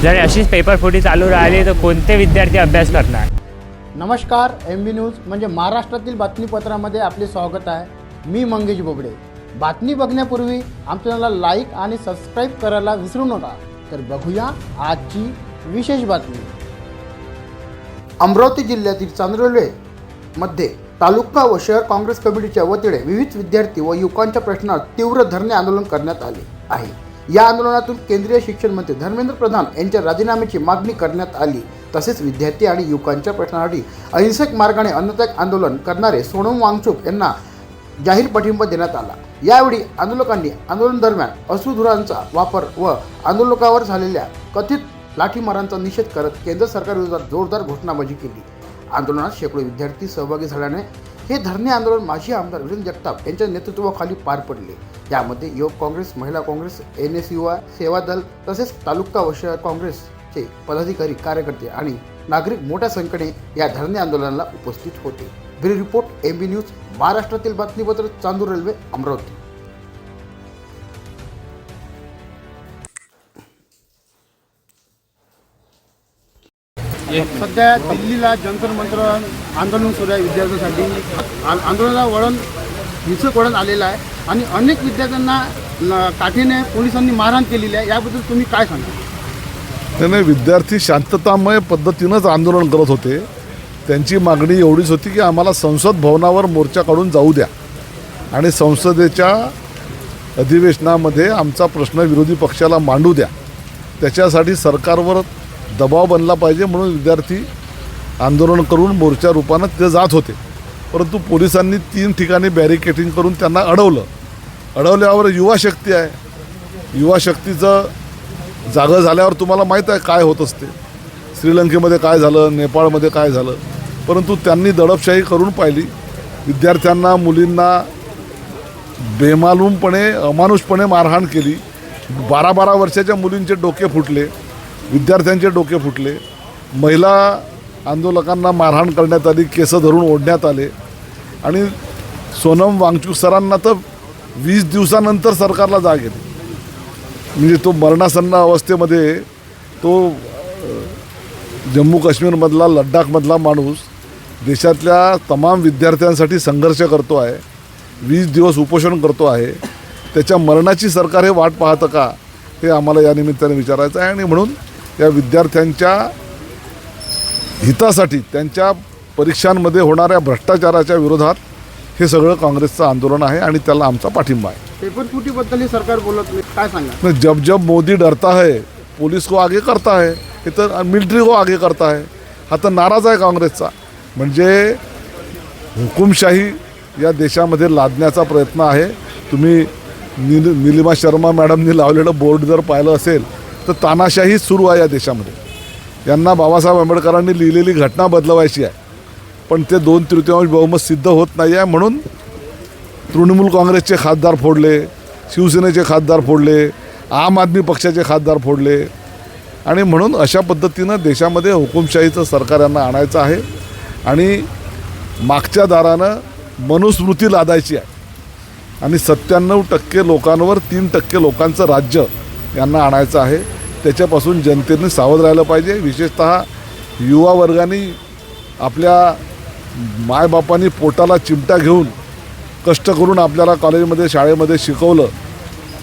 जर अशीच पेपरफुटी चालू राहिली तर कोणते विद्यार्थी अभ्यास करणार? नमस्कार, MB न्यूज म्हणजे महाराष्ट्रातील बातमीपत्रामध्ये आपले स्वागत आहे. मी मंगेश बोबडे. बातमी बघण्यापूर्वी आमच्या चॅनलला लाईक आणि सबस्क्राईब करायला विसरू नका. तर बघूया आजची विशेष बातमी. अमरावती जिल्ह्यातील चांदोर्लीमध्ये तालुका व शहर काँग्रेस कमिटीच्या वतीने विविध विद्यार्थी व युवकांच्या प्रश्नावर तीव्र धरणे आंदोलन करण्यात आले आहे. या आंदोलनातून केंद्रीय शिक्षण मंत्री धर्मेंद्र प्रधान यांच्या राजीनाम्याची मागणी करण्यात आली. तसेच विद्यार्थी आणि युवकांच्या प्रश्नासाठी अहिंसक मार्गाने अन्नत्याग आंदोलन करणारे सोनम वांगचुक यांना जाहीर पाठिंबा देण्यात आला. यावेळी आंदोलकांनी आंदोलन दरम्यान अश्रुधुरांचा वापर व आंदोलकावर झालेल्या कथित लाठीमारांचा निषेध करत केंद्र सरकारविरोधात जोरदार घोषणाबाजी केली. आंदोलनात शेकडो विद्यार्थी सहभागी झाल्याने हे धरणे आंदोलन माजी आमदार वीरेंद्र जगताप यांच्या नेतृत्वाखाली पार पडले. यामध्ये युवक काँग्रेस, महिला काँग्रेस, NS युवा सेवा दल तसेच तालुका व शहर काँग्रेसचे पदाधिकारी, कार्यकर्ते आणि नागरिक मोठ्या संख्येने या धरणे आंदोलनाला उपस्थित होते. ब्युरो रिपोर्ट, MB न्यूज, महाराष्ट्रातील बातमीपत्र, चांदूर रेल्वे, अमरावती. सध्या दिल्लीला जंतर मंतर आंदोलन सुरू आहे. विद्यार्थ्यांसाठी आंदोलनाला हिंसक वळण आलेलं आहे आणि अनेक विद्यार्थ्यांना काठीने पोलिसांनी मारहाण केलेली आहे. याबद्दल तुम्ही काय सांगा? नाही, विद्यार्थी शांततामय पद्धतीनंच आंदोलन करत होते. त्यांची मागणी एवढीच होती की आम्हाला संसद भवनावर मोर्चा काढून जाऊ द्या आणि संसदेच्या अधिवेशनामध्ये आमचा प्रश्न विरोधी पक्षाला मांडू द्या. त्याच्यासाठी सरकारवर दबाव बनला पाहिजे म्हणून विद्यार्थी आंदोलन करून मोर्चा रूपानं ते जात होते. परंतु पोलिसांनी 3 ठिकाणी बॅरिकेडिंग करून त्यांना अडवल्यावर युवा शक्ती आहे. युवा शक्तीचं जागं झाल्यावर तुम्हाला माहीत आहे काय होत असते. श्रीलंकेमध्ये काय झालं, नेपाळमध्ये काय झालं. परंतु त्यांनी दडपशाही करून पाहिली. विद्यार्थ्यांना, मुलींना बेमालूमपणे, अमानुषपणे मारहाण केली. 12-12 वर्षाच्या मुलींचे डोके फुटले, विद्यार्थ्यांचे डोके फुटले. महिला आंदोलकांना मारहाण करण्यात आली, केस धरून ओढण्यात आले. आणि सोनम वांगचुक सरांना तर 20 दिवसानंतर सरकारला जाग येते. म्हणजे तो मरणासन्न अवस्थेमध्ये तो जम्मू काश्मीरमधला, लडाखमधला माणूस देशातल्या तमाम विद्यार्थ्यांसाठी संघर्ष करतो आहे. 20 दिवस उपोषण करतो आहे. त्याच्या मरणाची सरकार हे वाट पाहतं का, हे आम्हाला या निमित्ताने विचारायचं आहे. आणि म्हणून या विद्यार्थ्यांच्या हितासाठी, त्यांच्या परीक्षांमध्ये होणाऱ्या भ्रष्टाचाराच्या विरोधात हे सगळं काँग्रेसचं आंदोलन आहे आणि त्याला आमचा पाठिंबा आहे. पेपरफुटीबद्दल सरकार बोलत नाही, काय सांगा? जब जब मोदी डरता है पुलिस को आगे करता है, हे तर मिलिटरी को आगे करता है. हा तर नाराज आहे काँग्रेसचा. म्हणजे हुकुमशाही या देशामध्ये लादण्याचा प्रयत्न आहे. तुम्ही निलिमा शर्मा मॅडमनी लावलेलं बोर्ड जर पाहिलं असेल तर तानाशाही सुरू आहे या देशामध्ये. यांना बाबासाहेब आंबेडकरांनी लिहिलेली घटना बदलवायची आहे, पण ते 2/3 बहुमत सिद्ध होत नाही आहे. म्हणून तृणमूल काँग्रेसचे खासदार फोडले, शिवसेनेचे खासदार फोडले, आम आदमी पक्षाचे खासदार फोडले. आणि म्हणून अशा पद्धतीनं देशामध्ये हुकुमशाहीचं सरकार यांना आणायचं आहे आणि मागच्या दारानं मनुस्मृती लादायची आहे. आणि 97% लोकांवर 3% लोकांचं राज्य यांना आणायचं आहे. त्याच्यापासून जनतेने सावध राहिलं पाहिजे. विशेषतः युवा वर्गाने आपल्या मायबापांनी पोटाला चिमटा घेऊन कष्ट करून आपल्याला कॉलेजमध्ये, शाळेमध्ये शिकवलं,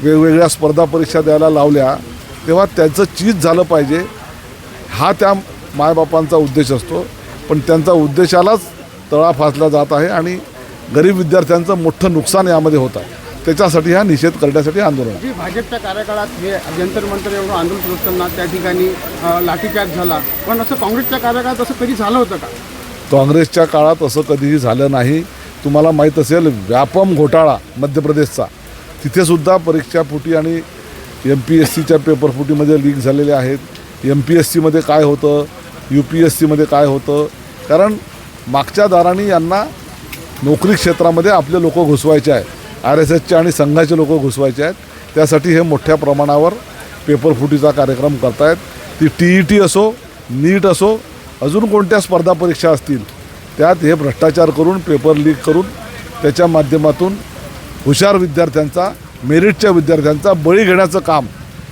वेगवेगळ्या स्पर्धा परीक्षा द्यायला लावल्या, तेव्हा त्याचं चीज झालं पाहिजे. हा त्या मायबापांचा उद्देश असतो. पण त्यांचा उद्देशालाच तळा फासला जात आहे आणि गरीब विद्यार्थ्यांचं मोठं नुकसान यामध्ये होत आहे. त्याच्यासाठी हा निषेध करण्यासाठी आंदोलन. जी भाजपच्या कार्यकाळात हे जंतर मंतर एवढं आंदोलन सुरू असताना त्या ठिकाणी लाठीचार्ज झाला, पण असं काँग्रेसच्या कार्यकाळात असं कधी झालं होतं का? काँग्रेसच्या काळात असं कधीही झालं नाही. तुम्हाला माहीत असेल व्यापम घोटाळा मध्य प्रदेशचा, तिथेसुद्धा परीक्षाफुटी आणि MPSCच्या पेपरफुटीमध्ये लीक झालेले आहेत. MPSCमध्ये काय होतं, UPSCमध्ये काय होतं. कारण मागच्या दाराने यांना नोकरी क्षेत्रामध्ये आपले लोक घुसवायचे आहेत. RSSचे आणि संघाचे लोक घुसवायचे आहेत. त्यासाठी हे मोठ्या प्रमाणावर पेपरफुटीचा कार्यक्रम करतायत. ती TET असो, नीट असो, अजून कोणत्या स्पर्धा परीक्षा असतील, त्यात हे भ्रष्टाचार करून, पेपर लीक करून, त्याच्या माध्यमातून हुशार विद्यार्थ्यांचा, मेरिटच्या विद्यार्थ्यांचा बळी घेण्याचं काम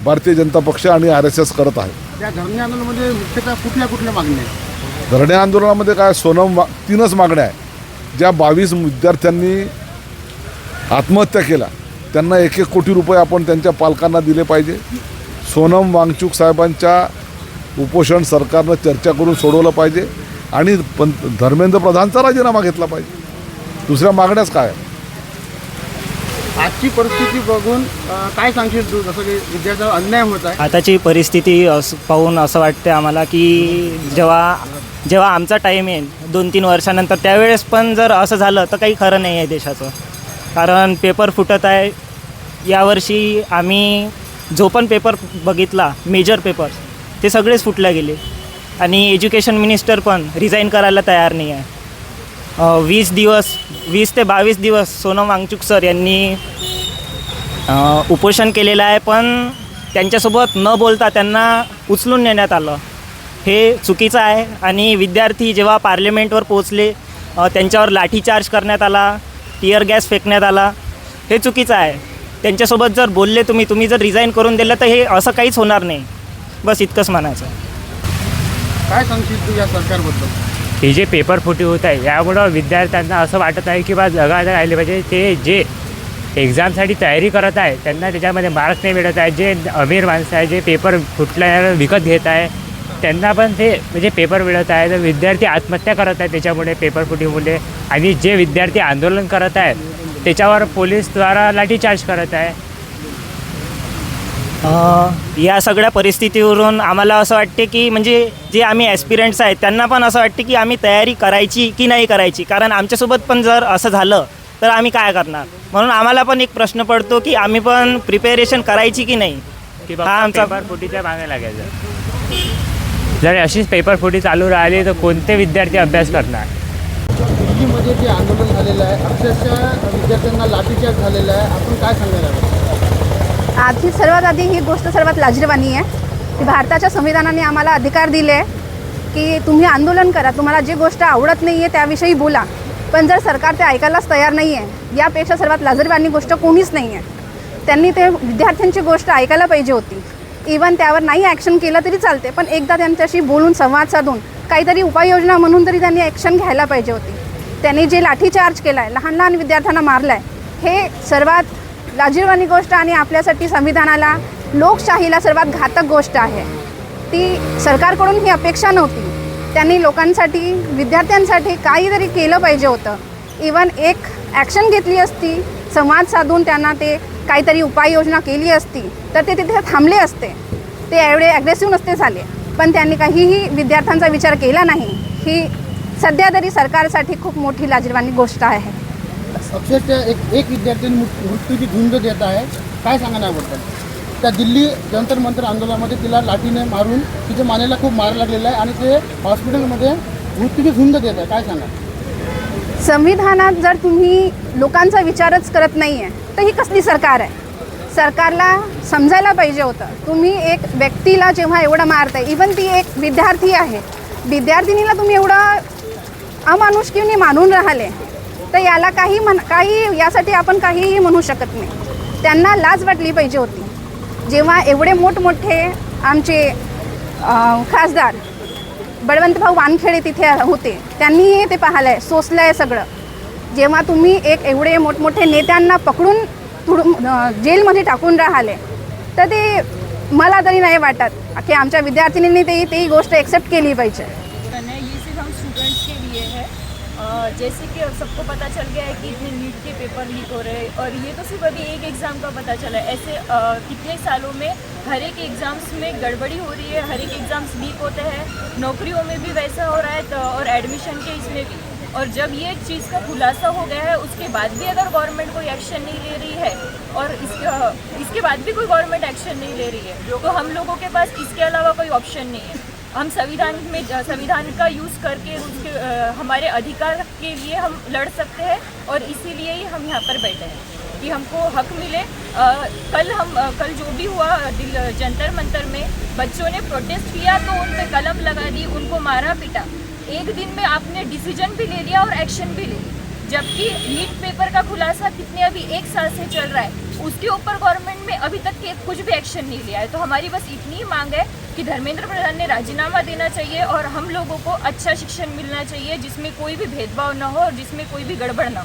भारतीय जनता पक्ष आणि RSS करत आहे. त्या धरणे आंदोलनामध्ये मुख्यतः कुठल्या मागण्या आहेत? धरणे आंदोलनामध्ये काय तीनच मागण्या आहे. ज्या 22 विद्यार्थ्यांनी आत्महत्या केल्या त्यांना 1-1 कोटी रुपये आपण त्यांच्या पालकांना दिले पाहिजे. सोनम वांगचूक साहेबांच्या उपोषण सरकारनं चर्चा करून सोडवलं पाहिजे आणि धर्मेंद्र प्रधानचा राजीनामा घेतला पाहिजे. दुसऱ्या मागण्याच काय आहे? आजची परिस्थिती बघून काय सांगशील तू, जसं की विद्यार्थ्यांवर अन्याय होत आहे? आताची परिस्थिती पाहून असं वाटते आम्हाला की जेव्हा आमचा टाईम येईल 2-3 वर्षानंतर त्यावेळेस पण जर असं झालं तर काही खरं नाही आहे देशाचं. कारण पेपर फुटत आहे. यावर्षी आम्ही जो पण पेपर बघितला मेजर पेपर ते सगळेच फुटले गेले आणि एज्युकेशन मिनिस्टर पण रिझाईन करायला तयार नाही आहे. 20 ते 22 दिवस सोनम वांगचूक सर यांनी उपोषण केलेलं आहे, पण त्यांच्यासोबत न बोलता त्यांना उचलून नेण्यात आलं. हे चुकीचं आहे. आणि विद्यार्थी जेव्हा पार्लमेंटवर पोहोचले त्यांच्यावर लाठीचार्ज करण्यात आला, टिअर गॅस फेकण्यात आला. हे चुकीचं आहे. त्यांच्यासोबत जर बोलले तुम्ही जर रिझाईन करून दिलं तर हे असं काहीच होणार नाही. बस इतकंच म्हणायचं. काय सांगशील तू या सरकारबद्दल? हे जे पेपर फुटी होत आहे यामुळं विद्यार्थ्यांना असं वाटत आहे की बा जगायला राहिले पाहिजे. ते जे एक्झामसाठी तयारी करत आहे त्यांना त्याच्यामध्ये मार्क्स नाही मिळत आहे. जे अमीर माणसं आहे जे पेपर फुटल्यावर विकत घेत आहे त्यांना पण ते म्हणजे पेपर मिळत आहे. तर विद्यार्थी आत्महत्या करत आहेत त्याच्यामुळे, पेपर फुटीमुळे. आणि जे विद्यार्थी आंदोलन करत आहेत त्याच्यावर पोलीसद्वारा लाठीचार्ज करत आहे. या सगळ्या परिस्थितीवरून आम्हाला असं वाटते की म्हणजे जे आम्ही ॲस्पिरंट्स आहेत त्यांना पण असं वाटते की आम्ही तयारी करायची की नाही करायची. कारण आमच्यासोबत पण जर असं झालं तर आम्ही काय करणार. म्हणून आम्हाला पण एक प्रश्न पडतो की आम्ही पण प्रिपेरेशन करायची की नाही. की बाबा पेपर फुटीच्या मागे लागायचं. जर अशीच पेपर फुटी चालू राहिली तर कोणते विद्यार्थी अभ्यास करणार? दिल्लीमध्ये जे आंदोलन झालेलं आहे अक्षरशः विद्यार्थ्यांना लाठीचार्ज झालेला आहे, आपण काय सांगायला हवं? सर्वात आधी ही गोष्ट सर्वात लाजिरवाणी आहे की भारताच्या संविधानाने आम्हाला अधिकार दिले की तुम्ही आंदोलन करा, तुम्हाला जी गोष्ट आवडत नाही आहे त्याविषयी बोला, पण जर सरकार ते ऐकायलाच तयार नाही आहे यापेक्षा सर्वात लाजिरवाणी गोष्ट कोणीच नाही आहे. त्यांनी ते विद्यार्थ्यांची गोष्ट ऐकायला पाहिजे होती. इवन त्यावर नाही ॲक्शन केलं तरी चालते, पण एकदा त्यांच्याशी बोलून संवाद साधून काहीतरी उपाययोजना म्हणून तरी त्यांनी ॲक्शन घ्यायला पाहिजे होती. त्यांनी जे लाठीचार्ज केला आहे, लहान विद्यार्थ्यांना मारलं आहे, हे सर्वात लाजिरवाणी गोष्ट आणि आपल्यासाठी संविधानाला, लोकशाहीला सर्वात घातक गोष्ट आहे. ती सरकारकडून ही अपेक्षा नव्हती. त्यांनी लोकांसाठी, विद्यार्थ्यांसाठी काहीतरी केलं पाहिजे होतं. इवन एक ॲक्शन घेतली असती, संवाद साधून त्यांना ते काहीतरी उपाययोजना केली असती तर ते तिथे थांबले असते, ते एवढे ॲग्रेसिव्ह नसते झाले. पण त्यांनी काहीही विद्यार्थ्यांचा विचार केला नाही. ही सध्या तरी सरकारसाठी खूप मोठी लाजिरवाणी गोष्ट आहे. अक्षरशः एक विद्यार्थी मृत्यूची झुंज देत आहे, काय सांगण्याबद्दल? त्या दिल्ली जंतर मंतर आंदोलनामध्ये तिला लाठीने मारून तिच्या मानेला खूप मार लागलेला आहे आणि ते हॉस्पिटलमध्ये मृत्यूची झुंज देत आहे, काय सांगा? संविधानात जर तुम्ही लोकांचा विचारच करत नाही आहे तर ही कसली सरकार आहे? सरकारला समजायला पाहिजे होतं. तुम्ही एक व्यक्तीला जेव्हा एवढं मारताय, इवन ती एक विद्यार्थी आहे, विद्यार्थिनीला तुम्ही एवढं अमानुषकीने मानून राहिले तर याला काही यासाठी आपण काहीही म्हणू शकत नाही. त्यांना लाज वाटली पाहिजे होती. जेव्हा एवढे मोठमोठे आमचे खासदार बळवंतभाऊ वानखेडे तिथे होते, त्यांनीही ते पाहिलं आहे, सोसलं आहे सगळं. जेव्हा तुम्ही एवढे मोठमोठे नेत्यांना पकडून जेलमध्ये टाकून राहिले तर ते मला तरी नाही वाटत की आमच्या विद्यार्थिनींनी ती गोष्ट एक्सेप्ट केली पाहिजे. जैसे कि अब सबको पता चल गया है कि इतने नीट के पेपर लीक हो रहे हैं और ये तो सिर्फ अभी एक एग्ज़ाम का पता चला है. ऐसे कितने सालों में हर एक एग्ज़ाम्स में गड़बड़ी हो रही है, हर एक एग्ज़ाम्स लीक होते हैं, नौकरियों में भी वैसा हो रहा है और एडमिशन के इसमें भी. और जब ये चीज़ का खुलासा हो गया है उसके बाद भी अगर गवर्नमेंट कोई एक्शन नहीं ले रही है और इसके बाद भी कोई गवर्नमेंट एक्शन नहीं ले रही है तो हम लोगों के पास इसके अलावा कोई ऑप्शन नहीं है. हम संविधान का यूज़ करके उसके हमारे अधिकार के लिए हम लड़ सकते हैं और इसीलिए ही हम यहाँ पर बैठे हैं कि हमको हक मिले. कल जो भी हुआ जंतर मंतर में बच्चों ने प्रोटेस्ट किया तो उन पर कलम लगा दी, उनको मारा पीटा. एक दिन में आपने डिसीजन भी ले लिया और एक्शन भी ले लिया, जबकि नीट पेपर का खुलासा कितने अभी 1 साल से चल रहा है, उसके ऊपर गवर्नमेंट में अभी तक कुछ भी एक्शन नहीं लिया है. तो हमारी बस इतनी मांग है कि धर्मेंद्र प्रधान ने राजीनामा देना चाहिए और हम लोगों को अच्छा शिक्षण मिलना चाहिए जिसमें कोई भी भेदभाव न हो और जिसमें कोई भी गड़बड़ न हो।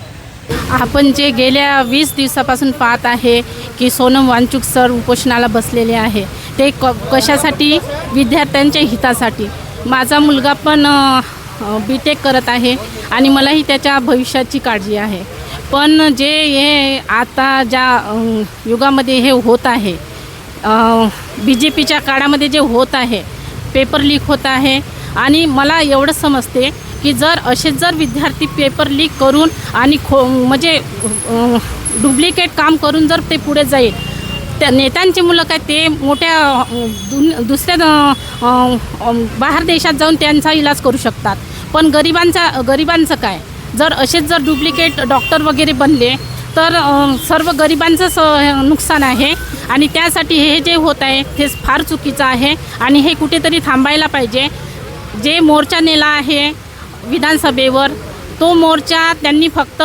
आपण जे गेल्या 20 दिवसापासून पाहत आहे की सोनम वांचूक सर उपोषणाला बसलेले आहे, ते कशासाठी? विद्यार्थ्यांच्या हितासाठी. माझा मुलगा पण BTech करत आहे आणि मलाही त्याच्या भविष्याची काळजी आहे. पण जे हे आता ज्या युगामध्ये हे होत आहे, BJPच्या काळामध्ये जे होत आहे, पेपर लीक होत आहे आणि मला एवढं समजते की जर विद्यार्थी पेपर लीक करून आणि म्हणजे डुप्लिकेट काम करून जर ते पुढे जाईल, त्या नेत्यांची मुलं काय ते मोठ्या दुसऱ्या बाहेर देशात जाऊन त्यांचा इलाज करू शकतात. पण गरिबांचं काय? जर डुप्लिकेट डॉक्टर वगैरे बनले तर सर्व गरिबांचंच नुकसान आहे आणि त्यासाठी हे जे होत आहे ते फार चुकीचं आहे आणि हे कुठेतरी थांबायला पाहिजे. जे मोर्चा नेला आहे विधानसभेवर, तो मोर्चा त्यांनी फक्त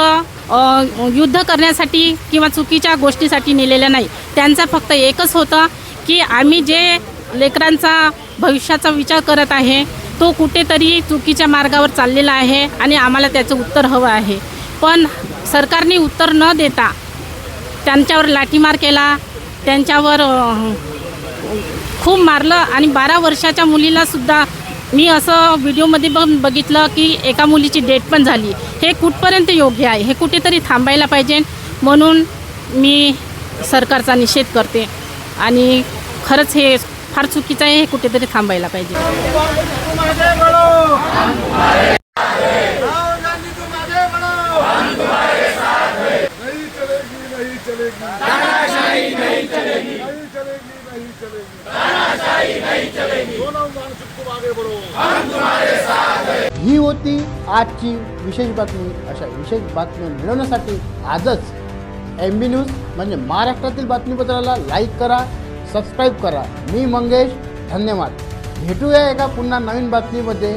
युद्ध करण्यासाठी किंवा चुकीच्या गोष्टीसाठी नेलेलं नाही. त्यांचा फक्त एकच होतं की आम्ही जे लेकरांचा भविष्याचा विचार करत आहे तो कुठेतरी चुकीच्या मार्गावर चाललेला आहे आणि आम्हाला त्याचं उत्तर हवं आहे. पण सरकारने उत्तर न देता त्यांच्यावर लाठीमार केला, त्यांच्यावर खूप मारलं आणि 12 वर्षाच्या मुलीलासुद्धा मी असं व्हिडिओमध्ये पण बघितलं की एका मुलीची डेथ पण झाली. हे कुठपर्यंत योग्य आहे? हे कुठेतरी थांबायला पाहिजे. म्हणून मी सरकारचा निषेध करते आणि खरंच हे फार चुकीचं आहे. हे कुठेतरी थांबायला पाहिजे. ही होती आजची विशेष बातमी. अशा विशेष बातम्या मिळवण्यासाठी आजच MB न्यूज म्हणजे महाराष्ट्रातील बातमीपत्राला लाईक करा, सबस्क्राईब करा. मी मंगेश, धन्यवाद. भेटूया एका पुन्हा नवीन बातमीमध्ये.